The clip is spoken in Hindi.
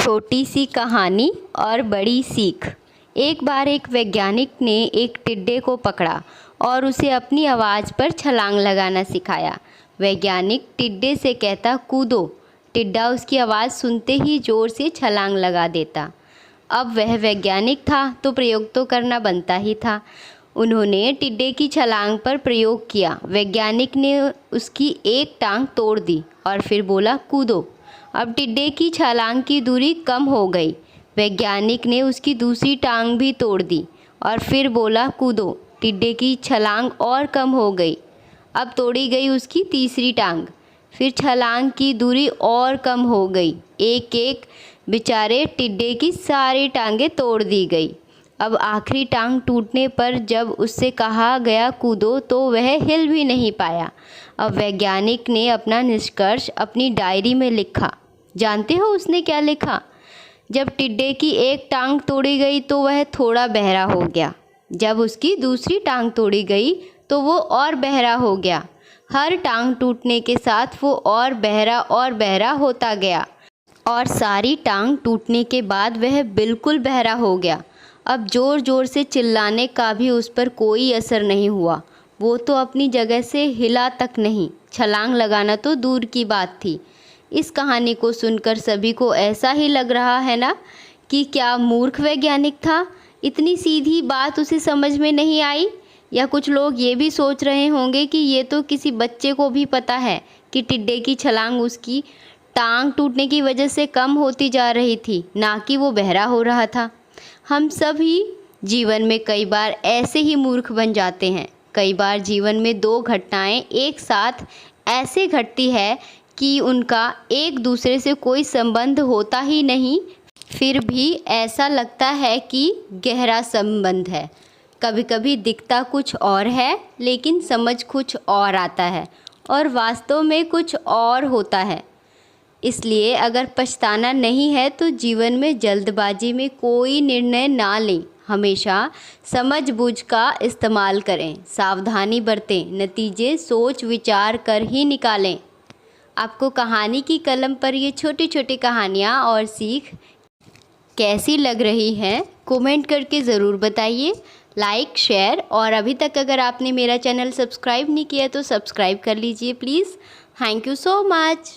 छोटी सी कहानी और बड़ी सीख। एक बार एक वैज्ञानिक ने एक टिड्डे को पकड़ा और उसे अपनी आवाज़ पर छलांग लगाना सिखाया। वैज्ञानिक टिड्डे से कहता, कूदो। टिड्डा उसकी आवाज़ सुनते ही ज़ोर से छलांग लगा देता। अब वह वैज्ञानिक था तो प्रयोग तो करना बनता ही था। उन्होंने टिड्डे की छलांग पर प्रयोग किया। वैज्ञानिक ने उसकी एक टांग तोड़ दी और फिर बोला, कूदो। अब टिड्डे की छलांग की दूरी कम हो गई। वैज्ञानिक ने उसकी दूसरी टांग भी तोड़ दी और फिर बोला, कूदो। टिड्डे की छलांग और कम हो गई। अब तोड़ी गई उसकी तीसरी टांग। फिर छलांग की दूरी और कम हो गई। एक एक बेचारे टिड्डे की सारी टांगें तोड़ दी गई। अब आखिरी टांग टूटने पर जब उससे कहा गया कूदो तो वह हिल भी नहीं पाया। अब वैज्ञानिक ने अपना निष्कर्ष अपनी डायरी में लिखा। जानते हो उसने क्या लिखा? जब टिड्डे की एक टांग तोड़ी गई तो वह थोड़ा बहरा हो गया। जब उसकी दूसरी टांग तोड़ी गई तो वो और बहरा हो गया। हर टांग टूटने के साथ वो और बहरा होता गया और सारी टांग टूटने के बाद वह बिल्कुल बहरा हो गया। अब ज़ोर ज़ोर से चिल्लाने का भी उस पर कोई असर नहीं हुआ। वो तो अपनी जगह से हिला तक नहीं। छलांग लगाना तो दूर की बात थी। इस कहानी को सुनकर सभी को ऐसा ही लग रहा है ना कि क्या मूर्ख वैज्ञानिक था, इतनी सीधी बात उसे समझ में नहीं आई। या कुछ लोग ये भी सोच रहे होंगे कि ये तो किसी बच्चे को भी पता है कि टिड्डे की छलांग उसकी टांग टूटने की वजह से कम होती जा रही थी, ना कि वो बहरा हो रहा था। हम सभी जीवन में कई बार ऐसे ही मूर्ख बन जाते हैं। कई बार जीवन में दो घटनाएं एक साथ ऐसे घटती है कि उनका एक दूसरे से कोई संबंध होता ही नहीं, फिर भी ऐसा लगता है कि गहरा संबंध है। कभी कभी दिखता कुछ और है लेकिन समझ कुछ और आता है और वास्तव में कुछ और होता है। इसलिए अगर पछताना नहीं है तो जीवन में जल्दबाजी में कोई निर्णय ना लें। हमेशा समझबूझ का इस्तेमाल करें, सावधानी बरतें, नतीजे सोच विचार कर ही निकालें। आपको कहानी की कलम पर ये छोटी छोटी कहानियाँ और सीख कैसी लग रही हैं कमेंट करके ज़रूर बताइए। लाइक शेयर और अभी तक अगर आपने मेरा चैनल सब्सक्राइब नहीं किया तो सब्सक्राइब कर लीजिए please. Thank you so much.